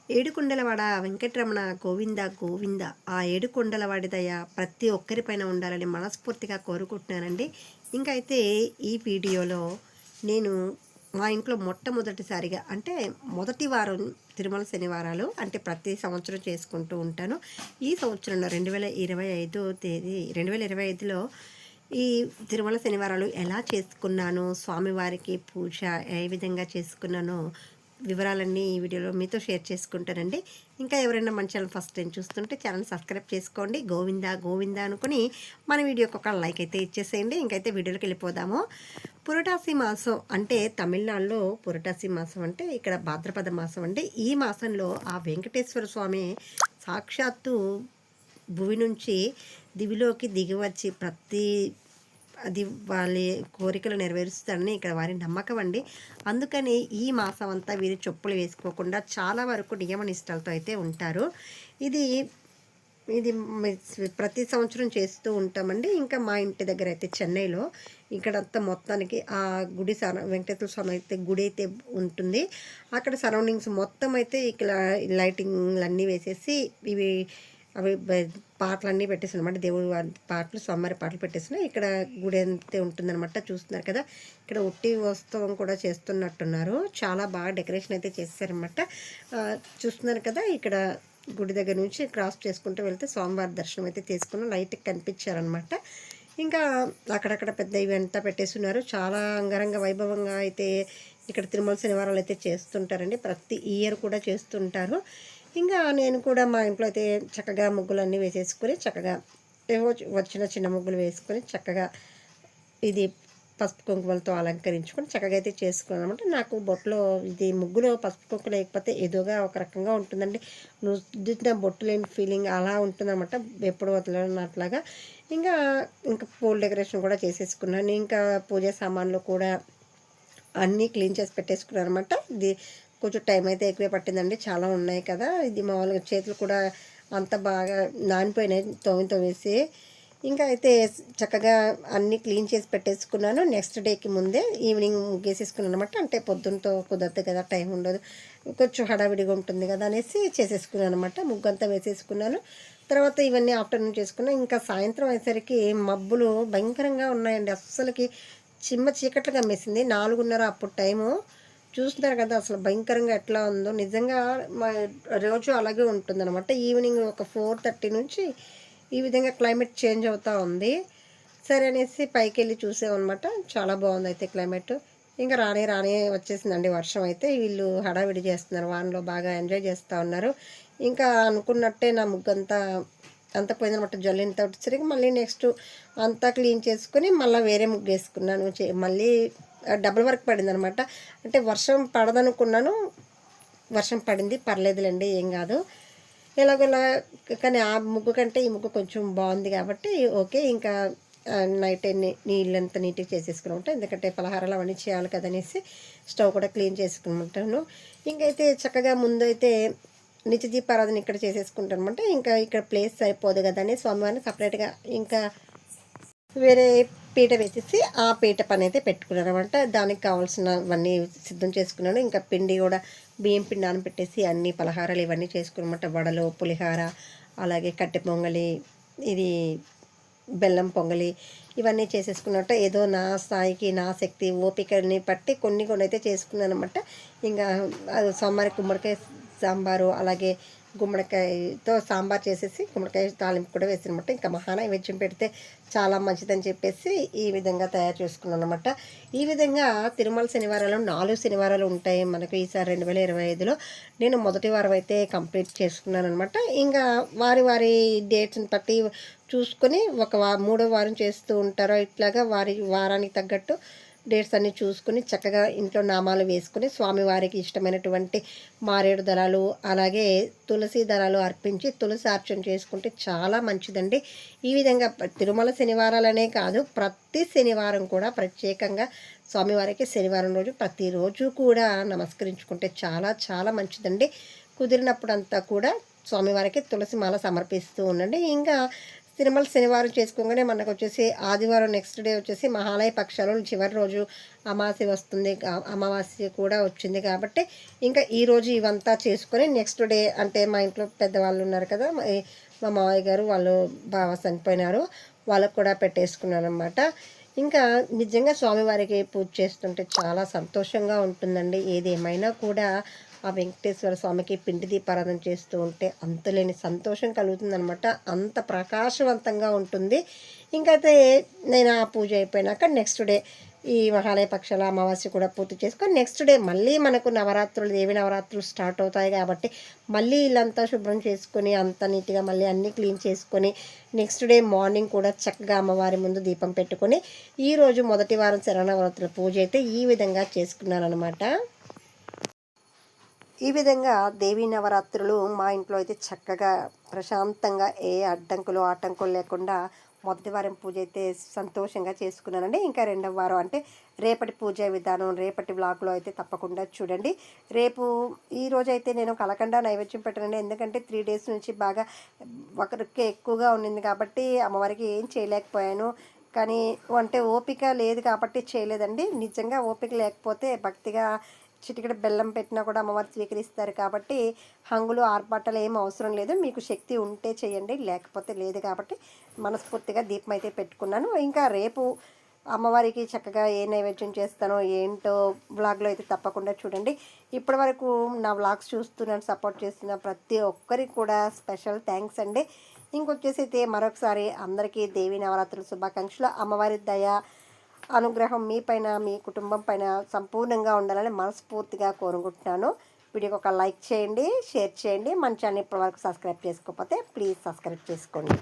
ఏడుకొండలవాడ వెంకటరమణ గోవింద గోవింద. ఆ ఏడుకొండలవాడి దయ ప్రతి ఒక్కరిపైన ఉండాలని మనస్ఫూర్తిగా కోరుకుంటున్నానండి. ఇంకా అయితే ఈ వీడియోలో నేను మా ఇంట్లో మొట్టమొదటిసారిగా అంటే మొదటి వారం తిరుమల శనివారాలు అంటే ప్రతి సంవత్సరం చేసుకుంటూ ఉంటాను. ఈ సంవత్సరంలో 2025 తేదీ 2025లో ఈ తిరుమల శనివారాలు ఎలా చేసుకున్నాను, స్వామివారికి పూజ ఏ విధంగా చేసుకున్నానో వివరాలన్నీ ఈ వీడియోలో మీతో షేర్ చేసుకుంటానండి. ఇంకా ఎవరైనా మన ఛానల్ ఫస్ట్ టైం చూస్తుంటే ఛానల్ సబ్స్క్రైబ్ చేసుకోండి. గోవిందా గోవిందా అనుకుని మన వీడియోకి ఒక లైక్ అయితే ఇచ్చేసేయండి. ఇంకైతే వీడియోలోకి వెళ్ళిపోదాము. పురటాసి మాసం అంటే తమిళనాడులో పురటాసి మాసం అంటే ఇక్కడ భాద్రపద మాసం అండి. ఈ మాసంలో ఆ వెంకటేశ్వర స్వామి సాక్షాత్తు భూమి నుంచి దివిలోకి దిగివచ్చి ప్రతి అది వాళ్ళ కోరికలు నెరవేరుస్తారని ఇక్కడ వారి నమ్మకం అండి. అందుకని ఈ మాసం అంతా వీరి చెప్పులు వేసుకోకుండా చాలా వరకు నియమ నిష్టలతో అయితే ఉంటారు. ఇది ఇది ప్రతి సంవత్సరం చేస్తూ ఉంటామండి. ఇంకా మా ఇంటి దగ్గర అయితే చెన్నైలో ఇక్కడంతా మొత్తానికి ఆ గుడి వెంకటేశ్వర స్వామి అయితే గుడి అయితే ఉంటుంది. అక్కడ సరౌండింగ్స్ మొత్తం అయితే ఇక్కడ లైటింగ్లు అన్నీ వేసేసి ఇవి అవి పాటలన్నీ పెట్టేసాను అనమాట. దేవుడు పాటలు సమ్మరి పాటలు పెట్టేస్తున్నాయి. ఇక్కడ గుడి అంతే ఉంటుందన్నమాట. చూస్తున్నారు కదా, ఇక్కడ ఉట్టి ఉత్సవం కూడా చేస్తున్నట్టున్నారు. చాలా బాగా డెకరేషన్ అయితే చేశారనమాట. చూస్తున్నారు కదా, ఇక్కడ గుడి దగ్గర నుంచి క్రాస్ చేసుకుంటూ వెళ్తే స్వామివారి దర్శనం అయితే తీసుకుని లైట్కి కనిపించారనమాట. ఇంకా అక్కడక్కడ పెద్ద ఇవంతా పెట్టేస్తున్నారు. చాలా అంగరంగ వైభవంగా అయితే ఇక్కడ తిరుమల శనివారాలు అయితే చేస్తుంటారండి. ప్రతి ఇయర్ కూడా చేస్తుంటారు. ఇంకా నేను కూడా మా ఇంట్లో అయితే చక్కగా ముగ్గులన్నీ వేసేసుకొని చక్కగా ఏవో వచ్చిన చిన్న ముగ్గులు వేసుకొని చక్కగా ఇది పసుపు కుంకుమలతో అలంకరించుకొని చక్కగా అయితే చేసుకున్నాను అనమాట. నాకు బొట్టులో ఇది ముగ్గులో పసుపు కుంకుమ లేకపోతే ఏదోగా ఒక రకంగా ఉంటుందండి. నువ్వు బొట్టు లేని ఫీలింగ్ అలా ఉంటుందన్నమాట. ఎప్పుడు వదలనట్లాగా ఇంకా పూల డెకరేషన్ కూడా చేసేసుకున్నాను. ఇంకా పూజ సామాన్లు కూడా అన్నీ క్లీన్ చేసి పెట్టేసుకున్నాను అనమాట. ఇది కొంచెం టైం అయితే ఎక్కువే పట్టిందండి. చాలా ఉన్నాయి కదా, ఇది మామూలుగా చేతులు కూడా అంత బాగా నానిపోయినాయి తోమేసి. ఇంకా అయితే చక్కగా అన్నీ క్లీన్ చేసి పెట్టేసుకున్నాను. నెక్స్ట్ డేకి ముందే ఈవినింగ్ ముగ్గేసేసుకున్నాను అనమాట. అంటే పొద్దున్నతో కుదరదు కదా, టైం ఉండదు, కొంచెం హడావిడిగా ఉంటుంది కదా అనేసి చేసేసుకున్నాను అనమాట. ముగ్గంతా వేసేసుకున్నాను. తర్వాత ఇవన్నీ ఆఫ్టర్నూన్ చేసుకున్నాను. ఇంకా సాయంత్రం అయ్యేసరికి మబ్బులు భయంకరంగా ఉన్నాయండి. అస్సలకి చిమ్మ చీకట్లు కమ్మేసింది. 4:30 అప్పుడు టైము. చూస్తున్నారు కదా అసలు భయంకరంగా ఎట్లా ఉందో. నిజంగా రోజు అలాగే ఉంటుందన్నమాట. ఈవినింగ్ ఒక 4:30 నుంచి ఈ విధంగా క్లైమేట్ చేంజ్ అవుతూ ఉంది. సరే అనేసి పైకి వెళ్ళి చూసామన్నమాట. చాలా బాగుంది అయితే క్లైమేట్. ఇంకా రానే వచ్చేసిందండి వర్షం అయితే. వీళ్ళు హడావిడి చేస్తున్నారు, వానలో బాగా ఎంజాయ్ చేస్తూ ఉన్నారు. ఇంకా అనుకున్నట్టే నా ముగ్గంతా అంతా పోయిందనమాట. జల్లింత వచ్చేసరికి మళ్ళీ నెక్స్ట్ అంతా క్లీన్ చేసుకొని మళ్ళీ వేరే ముగ్గు వేసుకున్నాను. మళ్ళీ డబుల్ వర్క్ పడింది అనమాట. అంటే వర్షం పడదనుకున్నాను, వర్షం పడింది, పర్లేదులేండి, ఏం కాదు ఎలాగోలా. కానీ ఆ ముగ్గు కంటే ఈ ముగ్గు కొంచెం బాగుంది కాబట్టి ఓకే. ఇంకా నైట్ నీళ్ళంతా నీట్గా చేసేసుకుని ఉంటాను, ఎందుకంటే పలహారాలు అవన్నీ చేయాలి కదనేసి స్టవ్ కూడా క్లీన్ చేసుకుంటాను. ఇంకైతే చక్కగా ముందు అయితే నిత్య దీపారాధన ఇక్కడ చేసేసుకుంటాను అనమాట. ఇంకా ఇక్కడ ప్లేస్ సరిపోదు కదా అని స్వామివారిని సపరేట్గా ఇంకా వేరే పీట వేసేసి ఆ పీట పని అయితే పెట్టుకున్నాను అనమాట. దానికి కావాల్సినవన్నీ సిద్ధం చేసుకున్నాను. ఇంకా పిండి కూడా బియ్యం పిండి నానబెట్టేసి అన్ని పలహారాలు ఇవన్నీ చేసుకున్నమాట. వడలు, పులిహార, అలాగే కట్టె పొంగలి, ఇది బెల్లం పొంగలి, ఇవన్నీ చేసేసుకున్నట్ట. ఏదో నా స్థాయికి నా శక్తి ఓపికని పట్టి కొన్ని అయితే చేసుకున్నాను అనమాట. ఇంకా సోమవారి గుమ్మడికాయ సాంబారు, అలాగే గుమ్మడికాయతో సాంబార్ చేసేసి గుమ్మడికాయ తాలింపు కూడా వేసినమాట. ఇంకా మహానైవేద్యం పెడితే చాలా మంచిదని చెప్పేసి ఈ విధంగా తయారు చేసుకున్నాను అనమాట. ఈ విధంగా తిరుమల శనివారాలు 4 శనివారాలు ఉంటాయి మనకు ఈసారి 2025లో. నేను మొదటి వారం అయితే కంప్లీట్ చేసుకున్నాను అనమాట. ఇంకా వారి డేట్స్ని బట్టి చూసుకొని మూడో వారం చేస్తూ ఉంటారో ఇట్లాగా వారానికి తగ్గట్టు డేట్స్ అన్నీ చూసుకుని చక్కగా ఇంట్లో నామాలు వేసుకుని స్వామివారికి ఇష్టమైనటువంటి మారేడు దళాలు, అలాగే తులసి దళాలు అర్పించి తులసి అర్చన చేసుకుంటే చాలా మంచిదండి. ఈ విధంగా తిరుమల శనివారాలనే కాదు, ప్రతి శనివారం కూడా ప్రత్యేకంగా స్వామివారికి శనివారం రోజు ప్రతిరోజు కూడా నమస్కరించుకుంటే చాలా చాలా మంచిదండి. కుదిరినప్పుడంతా కూడా స్వామివారికి తులసి మాల సమర్పిస్తూ ఉండండి. ఇంకా తిరుమల శనివారం చేసుకోగానే మనకు వచ్చేసి ఆదివారం నెక్స్ట్ డే వచ్చేసి మహాలయ పక్షాలు చివరి రోజు అమావాస్య వస్తుంది, అమావాస్య కూడా వచ్చింది కాబట్టి ఇంకా ఈరోజు ఇవంతా చేసుకొని నెక్స్ట్ డే అంటే మా ఇంట్లో పెద్దవాళ్ళు ఉన్నారు కదా, మా మావయ్య గారు వాళ్ళు బాగా చనిపోయినారు, వాళ్ళకు కూడా పెట్టేసుకున్నాను అనమాట. ఇంకా నిజంగా స్వామివారికి పూజ చేస్తుంటే చాలా సంతోషంగా ఉంటుందండి. ఏదేమైనా కూడా ఆ వెంకటేశ్వర స్వామికి పిండి దీపారాధన చేస్తూ ఉంటే అంతులేని సంతోషం కలుగుతుందనమాట. అంత ప్రకాశవంతంగా ఉంటుంది. ఇంకైతే నేను ఆ పూజ అయిపోయినాక నెక్స్ట్ డే ఈ మహాలయ పక్షాల అమావాస్య కూడా పూర్తి చేసుకొని నెక్స్ట్ డే మళ్ళీ మనకు నవరాత్రులు, దేవి నవరాత్రులు స్టార్ట్ అవుతాయి కాబట్టి మళ్ళీ ఇల్లంతా శుభ్రం చేసుకొని అంత నీట్గా మళ్ళీ అన్నీ క్లీన్ చేసుకొని నెక్స్ట్ డే మార్నింగ్ కూడా చక్కగా అమ్మవారి ముందు దీపం పెట్టుకొని ఈరోజు మొదటి వారం శరన్నవరాత్రుల పూజ అయితే ఈ విధంగా చేసుకున్నాను అనమాట. ఈ విధంగా దేవీ నవరాత్రులు మా ఇంట్లో అయితే చక్కగా ప్రశాంతంగా ఏ అడ్డంకులు ఆటంకులు లేకుండా మొదటి వారం పూజ అయితే సంతోషంగా చేసుకున్నానండి. ఇంకా రెండవ వారం అంటే రేపటి పూజ విధానం రేపటి బ్లాగ్లో అయితే తప్పకుండా చూడండి. రేపు ఈరోజు అయితే నేను కలకండ నైవేద్యం పెట్టానండి. ఎందుకంటే 3 days నుంచి బాగా ఒకరికి ఎక్కువగా ఉండింది కాబట్టి అమ్మవారికి ఏం చేయలేకపోయాను. కానీ అంటే ఓపిక లేదు కాబట్టి చేయలేదండి. నిజంగా ఓపిక లేకపోతే భక్తిగా చిటికెడు బెల్లం పెట్టినా కూడా అమ్మవారు స్వీకరిస్తారు కాబట్టి హంగులు ఆర్భాటాలు ఏం అవసరం లేదు. మీకు శక్తి ఉంటే చేయండి, లేకపోతే లేదు కాబట్టి మనస్ఫూర్తిగా దీపం అయితే పెట్టుకున్నాను. ఇంకా రేపు అమ్మవారికి చక్కగా ఏ నైవేద్యం చేస్తానో ఏంటో వ్లాగ్లో అయితే తప్పకుండా చూడండి. ఇప్పటి వరకు నా వ్లాగ్స్ చూస్తున్నాను సపోర్ట్ చేస్తున్న ప్రతి ఒక్కరికి కూడా స్పెషల్ థ్యాంక్స్ అండి. ఇంకొచ్చేసి అయితే మరొకసారి అందరికీ దేవీ నవరాత్రుల శుభాకాంక్షలు. అమ్మవారి దయ అనుగ్రహం మీ పైన మీ కుటుంబం పైన సంపూర్ణంగా ఉండాలని మనస్ఫూర్తిగా కోరుకుంటున్నాను. వీడియోకి ఒక లైక్ చేయండి, షేర్ చేయండి. మన ఛానల్ ఇప్పటివరకు సబ్స్క్రైబ్ చేసుకోకపోతే ప్లీజ్ సబ్స్క్రైబ్ చేసుకోండి.